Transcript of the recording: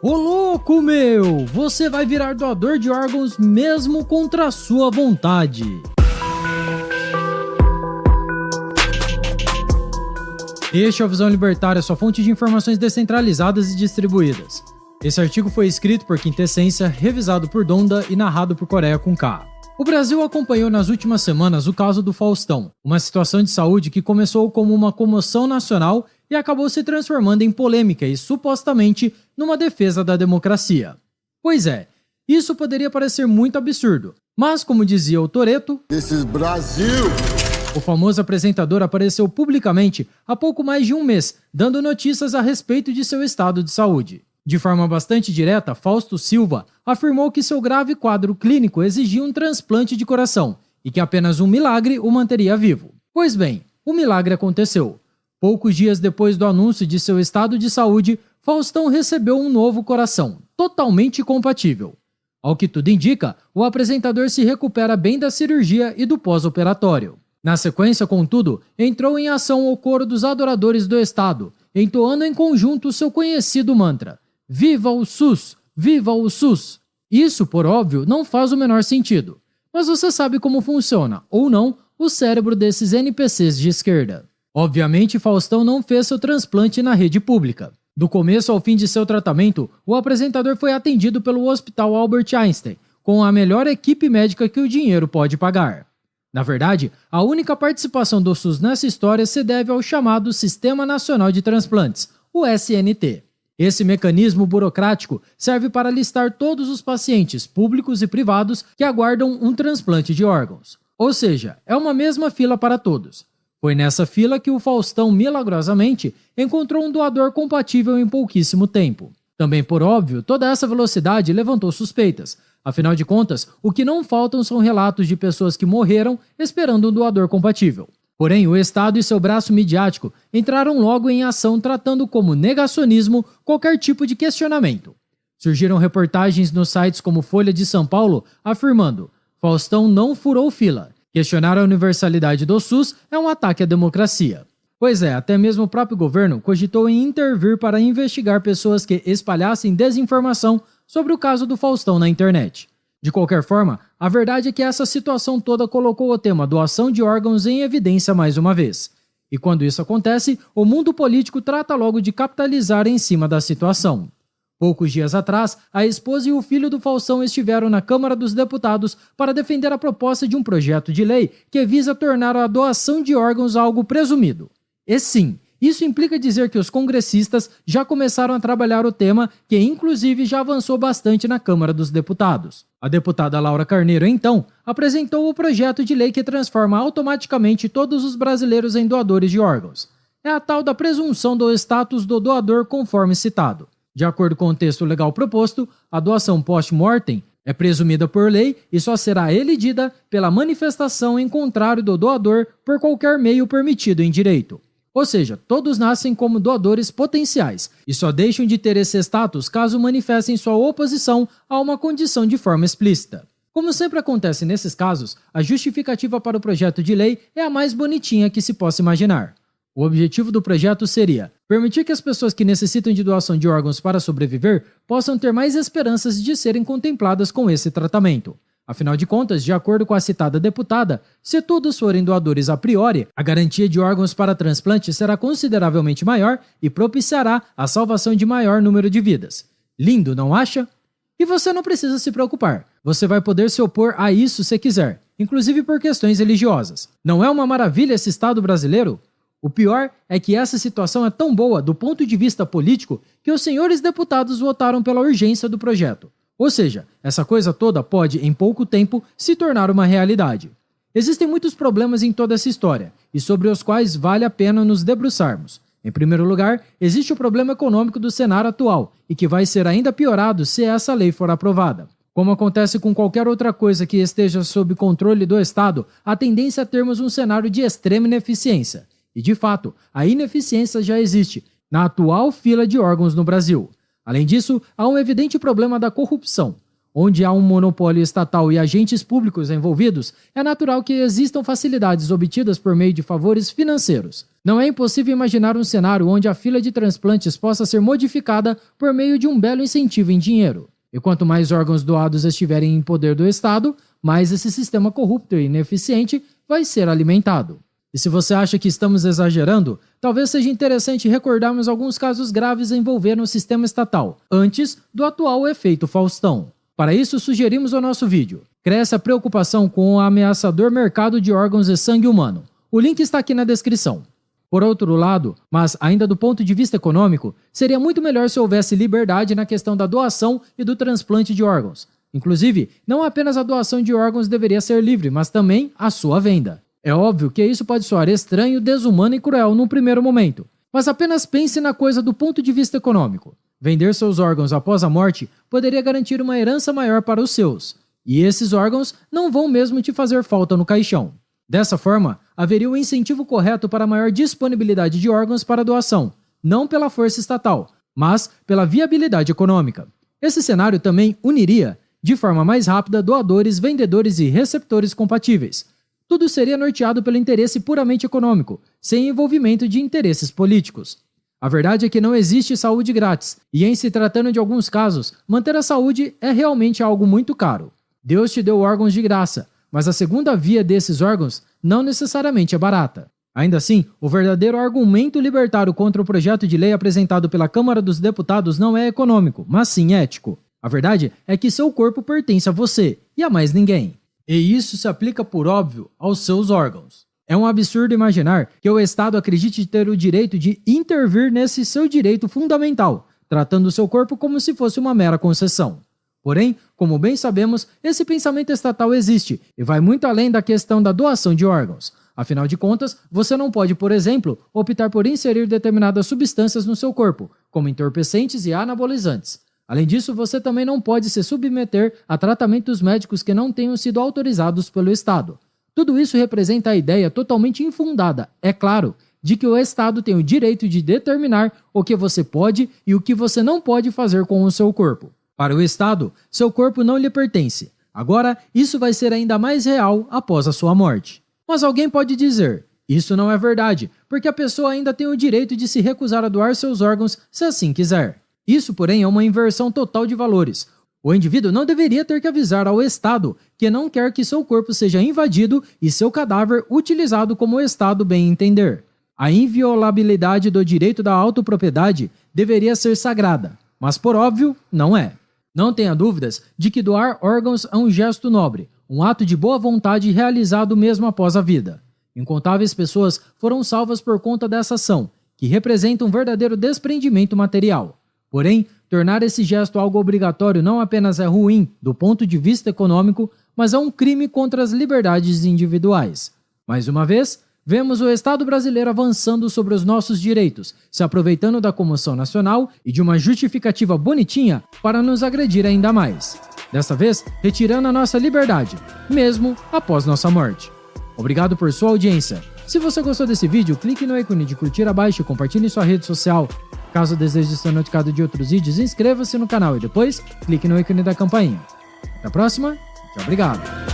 Ô louco, meu! Você vai virar doador de órgãos mesmo contra a sua vontade. Este é o Visão Libertária, sua fonte de informações descentralizadas e distribuídas. Esse artigo foi escrito por Quintessência, revisado por Donda e narrado por Coreia com K. O Brasil acompanhou nas últimas semanas o caso do Faustão, uma situação de saúde que começou como uma comoção nacional e acabou se transformando em polêmica e, supostamente, numa defesa da democracia. Pois é, isso poderia parecer muito absurdo, mas como dizia o Toretto, This is Brasil! O famoso apresentador apareceu publicamente há pouco mais de um mês, dando notícias a respeito de seu estado de saúde. De forma bastante direta, Fausto Silva afirmou que seu grave quadro clínico exigia um transplante de coração e que apenas um milagre o manteria vivo. Pois bem, o milagre aconteceu. Poucos dias depois do anúncio de seu estado de saúde, Faustão recebeu um novo coração, totalmente compatível. Ao que tudo indica, o apresentador se recupera bem da cirurgia e do pós-operatório. Na sequência, contudo, entrou em ação o coro dos adoradores do Estado, entoando em conjunto o seu conhecido mantra: Viva o SUS! Viva o SUS! Isso, por óbvio, não faz o menor sentido. Mas você sabe como funciona, ou não, o cérebro desses NPCs de esquerda. Obviamente, Faustão não fez seu transplante na rede pública. Do começo ao fim de seu tratamento, o apresentador foi atendido pelo Hospital Albert Einstein, com a melhor equipe médica que o dinheiro pode pagar. Na verdade, a única participação do SUS nessa história se deve ao chamado Sistema Nacional de Transplantes, o SNT. Esse mecanismo burocrático serve para listar todos os pacientes públicos e privados que aguardam um transplante de órgãos. Ou seja, é uma mesma fila para todos. Foi nessa fila que o Faustão, milagrosamente, encontrou um doador compatível em pouquíssimo tempo. Também, por óbvio, toda essa velocidade levantou suspeitas. Afinal de contas, o que não faltam são relatos de pessoas que morreram esperando um doador compatível. Porém, o Estado e seu braço midiático entraram logo em ação tratando como negacionismo qualquer tipo de questionamento. Surgiram reportagens nos sites como Folha de São Paulo afirmando: Faustão não furou fila. Questionar a universalidade do SUS é um ataque à democracia. Pois é, até mesmo o próprio governo cogitou em intervir para investigar pessoas que espalhassem desinformação sobre o caso do Faustão na internet. De qualquer forma, a verdade é que essa situação toda colocou o tema doação de órgãos em evidência mais uma vez. E quando isso acontece, o mundo político trata logo de capitalizar em cima da situação. Poucos dias atrás, a esposa e o filho do Faustão estiveram na Câmara dos Deputados para defender a proposta de um projeto de lei que visa tornar a doação de órgãos algo presumido. E sim, isso implica dizer que os congressistas já começaram a trabalhar o tema, que inclusive já avançou bastante na Câmara dos Deputados. A deputada Laura Carneiro, então, apresentou o projeto de lei que transforma automaticamente todos os brasileiros em doadores de órgãos. É a tal da presunção do status do doador conforme citado. De acordo com o texto legal proposto, a doação post-mortem é presumida por lei e só será elidida pela manifestação em contrário do doador por qualquer meio permitido em direito. Ou seja, todos nascem como doadores potenciais e só deixam de ter esse status caso manifestem sua oposição a uma condição de forma explícita. Como sempre acontece nesses casos, a justificativa para o projeto de lei é a mais bonitinha que se possa imaginar. O objetivo do projeto seria permitir que as pessoas que necessitam de doação de órgãos para sobreviver possam ter mais esperanças de serem contempladas com esse tratamento. Afinal de contas, de acordo com a citada deputada, se todos forem doadores a priori, a garantia de órgãos para transplante será consideravelmente maior e propiciará a salvação de maior número de vidas. Lindo, não acha? E você não precisa se preocupar. Você vai poder se opor a isso se quiser, inclusive por questões religiosas. Não é uma maravilha esse Estado brasileiro? O pior é que essa situação é tão boa do ponto de vista político que os senhores deputados votaram pela urgência do projeto. Ou seja, essa coisa toda pode, em pouco tempo, se tornar uma realidade. Existem muitos problemas em toda essa história, e sobre os quais vale a pena nos debruçarmos. Em primeiro lugar, existe o problema econômico do cenário atual, e que vai ser ainda piorado se essa lei for aprovada. Como acontece com qualquer outra coisa que esteja sob controle do Estado, a tendência é termos um cenário de extrema ineficiência. E, de fato, a ineficiência já existe na atual fila de órgãos no Brasil. Além disso, há um evidente problema da corrupção. Onde há um monopólio estatal e agentes públicos envolvidos, é natural que existam facilidades obtidas por meio de favores financeiros. Não é impossível imaginar um cenário onde a fila de transplantes possa ser modificada por meio de um belo incentivo em dinheiro. E quanto mais órgãos doados estiverem em poder do Estado, mais esse sistema corrupto e ineficiente vai ser alimentado. E se você acha que estamos exagerando, talvez seja interessante recordarmos alguns casos graves envolvendo o sistema estatal, antes do atual efeito Faustão. Para isso, sugerimos o nosso vídeo. Cresce a preocupação com o ameaçador mercado de órgãos e sangue humano. O link está aqui na descrição. Por outro lado, mas ainda do ponto de vista econômico, seria muito melhor se houvesse liberdade na questão da doação e do transplante de órgãos. Inclusive, não apenas a doação de órgãos deveria ser livre, mas também a sua venda. É óbvio que isso pode soar estranho, desumano e cruel num primeiro momento, mas apenas pense na coisa do ponto de vista econômico. Vender seus órgãos após a morte poderia garantir uma herança maior para os seus, e esses órgãos não vão mesmo te fazer falta no caixão. Dessa forma, haveria um incentivo correto para a maior disponibilidade de órgãos para doação, não pela força estatal, mas pela viabilidade econômica. Esse cenário também uniria, de forma mais rápida, doadores, vendedores e receptores compatíveis. Tudo seria norteado pelo interesse puramente econômico, sem envolvimento de interesses políticos. A verdade é que não existe saúde grátis, e em se tratando de alguns casos, manter a saúde é realmente algo muito caro. Deus te deu órgãos de graça, mas a segunda via desses órgãos não necessariamente é barata. Ainda assim, o verdadeiro argumento libertário contra o projeto de lei apresentado pela Câmara dos Deputados não é econômico, mas sim ético. A verdade é que seu corpo pertence a você, e a mais ninguém. E isso se aplica, por óbvio, aos seus órgãos. É um absurdo imaginar que o Estado acredite ter o direito de intervir nesse seu direito fundamental, tratando o seu corpo como se fosse uma mera concessão. Porém, como bem sabemos, esse pensamento estatal existe e vai muito além da questão da doação de órgãos. Afinal de contas, você não pode, por exemplo, optar por inserir determinadas substâncias no seu corpo, como entorpecentes e anabolizantes. Além disso, você também não pode se submeter a tratamentos médicos que não tenham sido autorizados pelo Estado. Tudo isso representa a ideia totalmente infundada, é claro, de que o Estado tem o direito de determinar o que você pode e o que você não pode fazer com o seu corpo. Para o Estado, seu corpo não lhe pertence. Agora, isso vai ser ainda mais real após a sua morte. Mas alguém pode dizer, isso não é verdade, porque a pessoa ainda tem o direito de se recusar a doar seus órgãos se assim quiser. Isso, porém, é uma inversão total de valores. O indivíduo não deveria ter que avisar ao Estado que não quer que seu corpo seja invadido e seu cadáver utilizado como o Estado bem entender. A inviolabilidade do direito da autopropriedade deveria ser sagrada, mas por óbvio, não é. Não tenha dúvidas de que doar órgãos é um gesto nobre, um ato de boa vontade realizado mesmo após a vida. Incontáveis pessoas foram salvas por conta dessa ação, que representa um verdadeiro desprendimento material. Porém, tornar esse gesto algo obrigatório não apenas é ruim do ponto de vista econômico, mas é um crime contra as liberdades individuais. Mais uma vez, vemos o Estado brasileiro avançando sobre os nossos direitos, se aproveitando da comoção nacional e de uma justificativa bonitinha para nos agredir ainda mais. Dessa vez, retirando a nossa liberdade, mesmo após nossa morte. Obrigado por sua audiência. Se você gostou desse vídeo, clique no ícone de curtir abaixo e compartilhe em sua rede social. Caso deseje ser notificado de outros vídeos, inscreva-se no canal e depois clique no ícone da campainha. Até a próxima e obrigado!